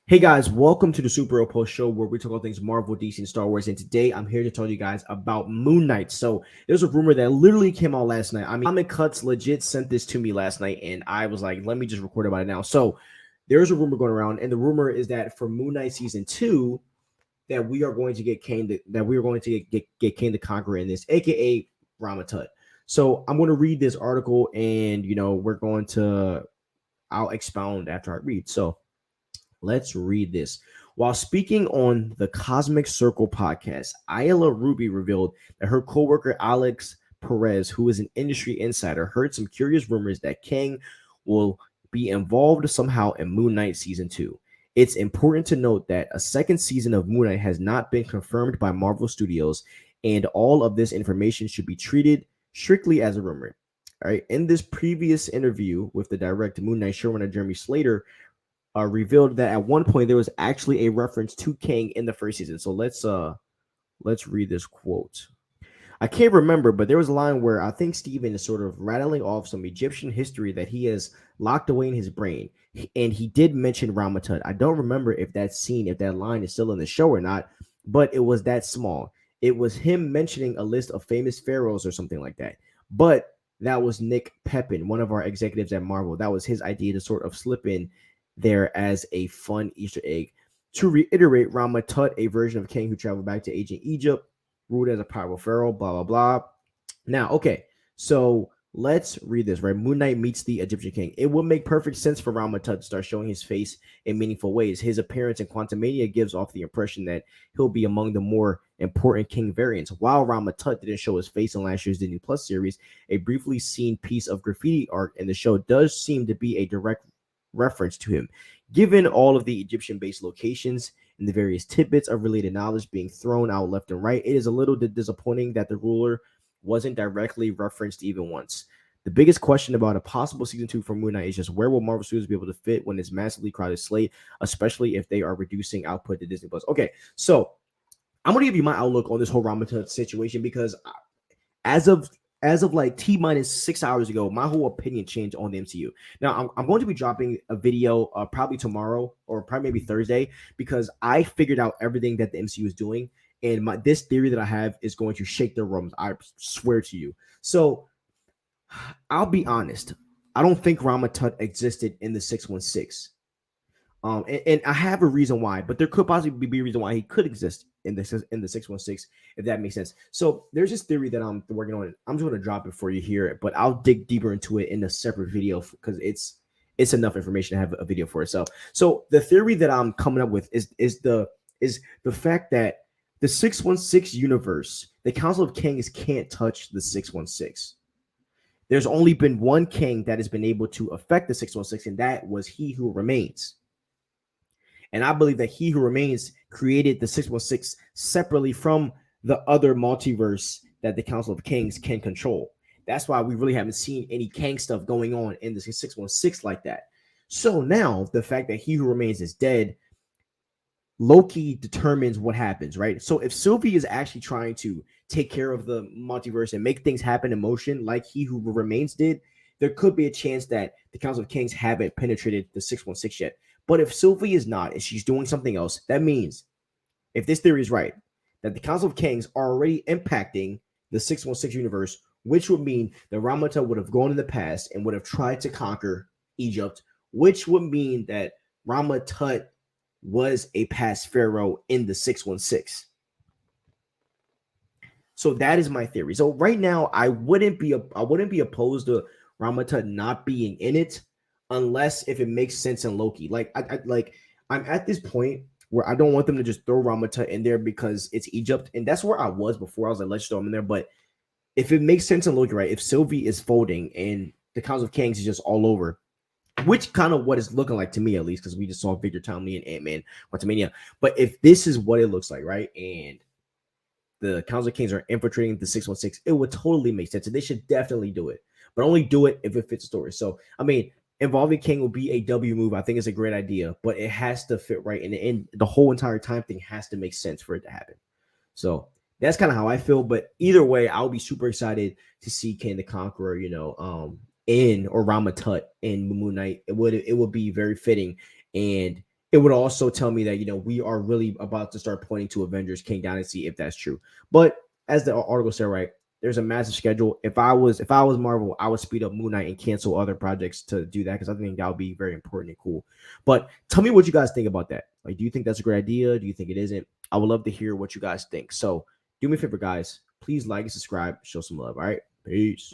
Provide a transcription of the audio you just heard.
Hey guys, welcome to the Super Hero Post Show where we talk about things Marvel, DC, and Star Wars. And today I'm here to tell you guys about Moon Knight. So there's a rumor that literally came out last night. I mean, Comic Cuts legit sent this to me last night, and I was like, let me just record about it now. So there's a rumor going around, and the rumor is that for Moon Knight season 2, that we are going to get Kang, that we are going to get Kang the Conqueror in this, aka Rama Tut. So I'm going to read this article, and I'll expound after I read. So let's read this. While speaking on the Cosmic Circle podcast, Ayala Ruby revealed that her coworker Alex Perez, who is an industry insider, heard some curious rumors that Kang will be involved somehow in Moon Knight season 2. It's important to note that a second season of Moon Knight has not been confirmed by Marvel Studios, and all of this information should be treated strictly as a rumor. All right. In this previous interview with the direct Moon Knight showrunner Jeremy Slater, revealed that at one point there was actually a reference to Kang in the first season. So let's read this quote. I can't remember, but there was a line where I think Steven is sort of rattling off some Egyptian history that he has locked away in his brain. And he did mention Ramatut. I don't remember if that line is still in the show or not, but it was that small. It was him mentioning a list of famous pharaohs or something like that. But that was Nick Pepin, one of our executives at Marvel. That was his idea to sort of slip in there as a fun Easter egg. To reiterate, Ramatut, a version of Kang who traveled back to ancient Egypt, ruled as a powerful pharaoh, blah, blah, blah. Now, okay, so let's read this, right? Moon Knight meets the Egyptian king. It would make perfect sense for Ramatut to start showing his face in meaningful ways. His appearance in Quantumania gives off the impression that he'll be among the more important king variants. While Ramatut didn't show his face in last year's Disney Plus series, a briefly seen piece of graffiti art in the show does seem to be a direct reference to him. Given all of the Egyptian-based locations and the various tidbits of related knowledge being thrown out left and right, it is a little disappointing that the ruler wasn't directly referenced even once. The biggest question about a possible season 2 for Moon Knight is just where will Marvel Studios be able to fit when it's massively crowded slate, especially if they are reducing output to Disney Plus. Okay, so I'm gonna give you my outlook on this whole Ramatut situation because as of like T minus 6 hours ago, my whole opinion changed on the MCU. Now I'm going to be dropping a video probably tomorrow or probably maybe Thursday because I figured out everything that the MCU is doing, and this theory that I have is going to shake their rooms. I swear to you. So I'll be honest. I don't think Ramatut existed in the 616. And I have a reason why, but there could possibly be a reason why he could exist in the 616, if that makes sense. So there's this theory that I'm working on. I'm just going to drop it for you here, but I'll dig deeper into it in a separate video because it's enough information to have a video for itself. So the theory that I'm coming up with is the fact that the 616 universe, the Council of Kangs can't touch the 616. There's only been one Kang that has been able to affect the 616, and that was He Who Remains. And I believe that He Who Remains created the 616 separately from the other multiverse that the Council of Kings can control. That's why we really haven't seen any Kang stuff going on in the 616 like that. So now the fact that He Who Remains is dead, Loki determines what happens, right? So if Sylvie is actually trying to take care of the multiverse and make things happen in motion like He Who Remains did, there could be a chance that the Council of Kings haven't penetrated the 616 yet. But if Sylvie is not, and she's doing something else, that means, if this theory is right, that the Council of Kings are already impacting the 616 universe, which would mean that Ramatut would have gone in the past and would have tried to conquer Egypt, which would mean that Ramatut was a past pharaoh in the 616. So that is my theory. So right now, I wouldn't be opposed to Ramatut not being in it, unless if it makes sense in Loki. I'm at this point where I don't want them to just throw Ramatut in there because it's Egypt, and that's where I was before. I was like, let's throw him in there. But if it makes sense in Loki, right? If Sylvie is folding and the Council of Kings is just all over, which kind of what it's looking like to me, at least, because we just saw Victor Townley and Ant-Man Quantumania. But if this is what it looks like, right, and the Council of Kings are infiltrating the 616, it would totally make sense. And they should definitely do it, but only do it if it fits the story. So, I mean, involving Kang will be a W move. I think it's a great idea, but it has to fit right. And the whole entire time thing has to make sense for it to happen. So that's kind of how I feel. But either way, I'll be super excited to see Kang the Conqueror, in or Ramatut in Moon Knight. It would be very fitting. And it would also tell me that, we are really about to start pointing to Avengers King Dynasty if that's true. But as the article said, right, there's a massive schedule. If I was Marvel, I would speed up Moon Knight and cancel other projects to do that, because I think that would be very important and cool. But tell me what you guys think about that. Like, do you think that's a great idea? Do you think it isn't? I would love to hear what you guys think. So do me a favor, guys. Please like and subscribe. Show some love. All right. Peace.